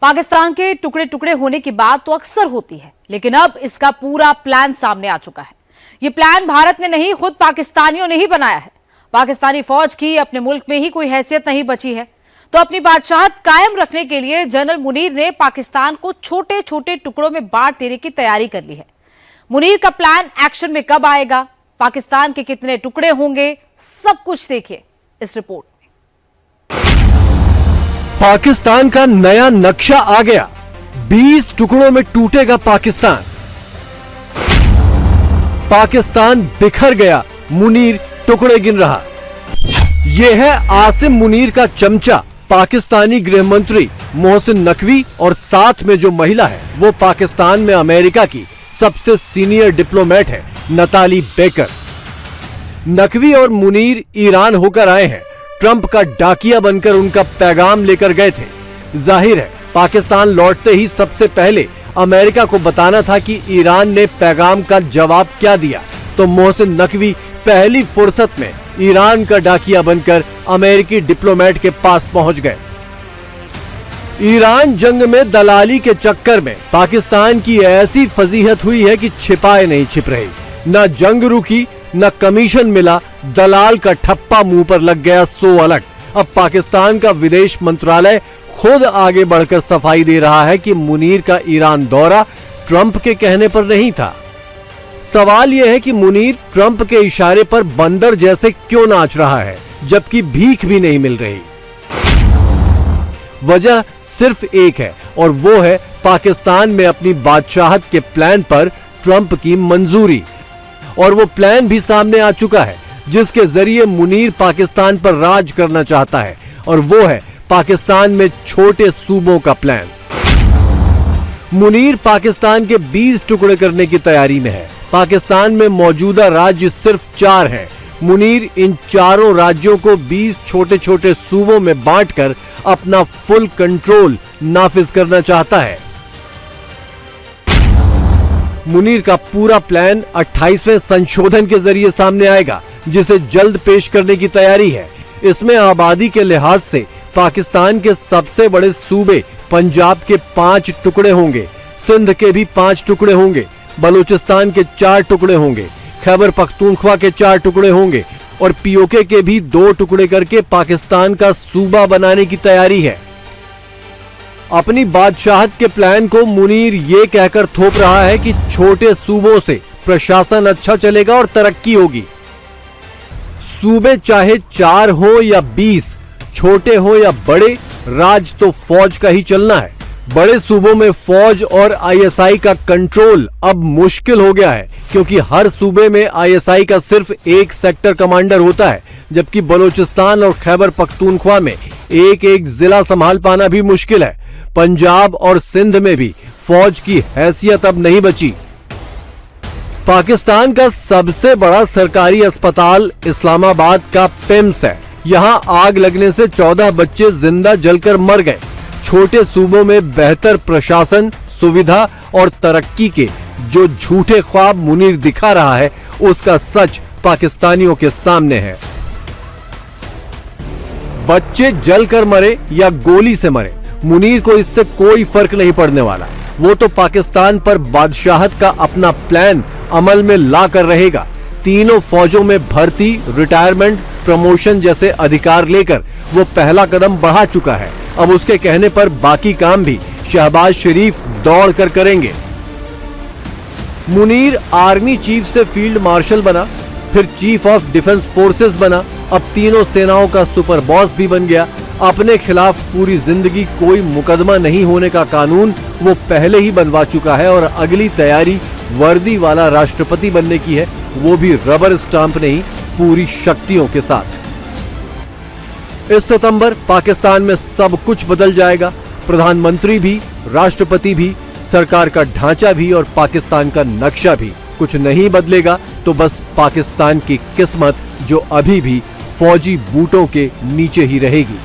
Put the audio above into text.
पाकिस्तान के टुकड़े टुकड़े होने की बात तो अक्सर होती है, लेकिन अब इसका पूरा प्लान सामने आ चुका है। ये प्लान भारत ने नहीं, खुद पाकिस्तानियों ने ही बनाया है। पाकिस्तानी फौज की अपने मुल्क में ही कोई हैसियत नहीं बची है, तो अपनी बादशाहत कायम रखने के लिए जनरल मुनीर ने पाकिस्तान को छोटे छोटे टुकड़ों में बांट देने की तैयारी कर ली है। मुनीर का प्लान एक्शन में कब आएगा, पाकिस्तान के कितने टुकड़े होंगे, सब कुछ देखिए इस रिपोर्ट में। पाकिस्तान का नया नक्शा आ गया, 20 टुकड़ों में टूटेगा पाकिस्तान। पाकिस्तान बिखर गया, मुनीर टुकड़े गिन रहा। यह है आसिम मुनीर का चमचा, पाकिस्तानी गृह मंत्री मोहसिन नकवी, और साथ में जो महिला है वो पाकिस्तान में अमेरिका की सबसे सीनियर डिप्लोमेट है, नताली बेकर। नकवी और मुनीर ईरान होकर आए हैं, ट्रंप का डाकिया बनकर उनका पैगाम लेकर गए थे। जाहिर है पाकिस्तान लौटते ही सबसे पहले अमेरिका को बताना था कि ईरान ने पैगाम का जवाब क्या दिया, तो मोहसिन नकवी पहली फुर्सत में ईरान का डाकिया बनकर अमेरिकी डिप्लोमेट के पास पहुंच गए। ईरान जंग में दलाली के चक्कर में पाकिस्तान की ऐसी फजीहत हुई है कि छिपाए नहीं छिप रही। न जंग रुकी, न कमीशन मिला, दलाल का ठप्पा मुंह पर लग गया, सो अलग। अब पाकिस्तान का विदेश मंत्रालय खुद आगे बढ़कर सफाई दे रहा है कि मुनीर का ईरान दौरा ट्रंप के कहने पर नहीं था। सवाल यह है कि मुनीर ट्रंप के इशारे पर बंदर जैसे क्यों नाच रहा है, जबकि भीख भी नहीं मिल रही। वजह सिर्फ एक है, और वो है पाकिस्तान में अपनी बादशाहत के प्लान पर ट्रंप की मंजूरी। और वो प्लान भी सामने आ चुका है, जिसके जरिए मुनीर पाकिस्तान पर राज करना चाहता है, और वो है पाकिस्तान में छोटे सूबों का प्लान। मुनीर पाकिस्तान के 20 टुकड़े करने की तैयारी में है। पाकिस्तान में मौजूदा राज्य सिर्फ 4 हैं। मुनीर इन चारों राज्यों को 20 छोटे छोटे सूबों में बांटकर अपना फुल कंट्रोल नाफिज करना चाहता है। मुनीर का पूरा प्लान 28वें संशोधन के जरिए सामने आएगा, जिसे जल्द पेश करने की तैयारी है। इसमें आबादी के लिहाज से पाकिस्तान के सबसे बड़े सूबे पंजाब के 5 टुकड़े होंगे, सिंध के भी 5 टुकड़े होंगे, बलूचिस्तान के 4 टुकड़े होंगे, खैबर पख्तूनख्वा के 4 टुकड़े होंगे, और पीओके के भी 2 टुकड़े करके पाकिस्तान का सूबा बनाने की तैयारी है। अपनी बादशाहत के प्लान को मुनीर ये कहकर थोप रहा है कि छोटे सूबों से प्रशासन अच्छा चलेगा और तरक्की होगी। सूबे चाहे 4 हो या 20, छोटे हो या बड़े, राज तो फौज का ही चलना है। बड़े सूबों में फौज और आईएसआई का कंट्रोल अब मुश्किल हो गया है, क्योंकि हर सूबे में आईएसआई का सिर्फ एक सेक्टर कमांडर होता है, जबकि बलूचिस्तान और खैबर पख्तूनख्वा में एक एक जिला संभाल पाना भी मुश्किल है। पंजाब और सिंध में भी फौज की हैसियत अब नहीं बची। पाकिस्तान का सबसे बड़ा सरकारी अस्पताल इस्लामाबाद का पिम्स है। यहां आग लगने से 14 बच्चे जिंदा जलकर मर गए। छोटे सूबों में बेहतर प्रशासन, सुविधा और तरक्की के जो झूठे ख्वाब मुनीर दिखा रहा है, उसका सच पाकिस्तानियों के सामने है। बच्चे जलकर मरे या गोली से मरे, मुनीर को इससे कोई फर्क नहीं पड़ने वाला। वो तो पाकिस्तान पर बादशाहत का अपना प्लान अमल में ला कर रहेगा। तीनों फौजों में भर्ती, रिटायरमेंट, प्रमोशन जैसे अधिकार लेकर वो पहला कदम बढ़ा चुका है। अब उसके कहने पर बाकी काम भी शहबाज शरीफ दौड़ कर करेंगे। मुनीर आर्मी चीफ से फील्ड मार्शल बना, फिर चीफ ऑफ डिफेंस फोर्सेस बना, अब तीनों सेनाओं का सुपर बॉस भी बन गया। अपने खिलाफ पूरी जिंदगी कोई मुकदमा नहीं होने का कानून वो पहले ही बनवा चुका है, और अगली तैयारी वर्दी वाला राष्ट्रपति बनने की है, वो भी रबर स्टांप नहीं, पूरी शक्तियों के साथ। इस सितंबर पाकिस्तान में सब कुछ बदल जाएगा। प्रधानमंत्री भी, राष्ट्रपति भी, सरकार का ढांचा भी और पाकिस्तान का नक्शा भी। कुछ नहीं बदलेगा तो बस पाकिस्तान की किस्मत, जो अभी भी फौजी बूटों के नीचे ही रहेगी।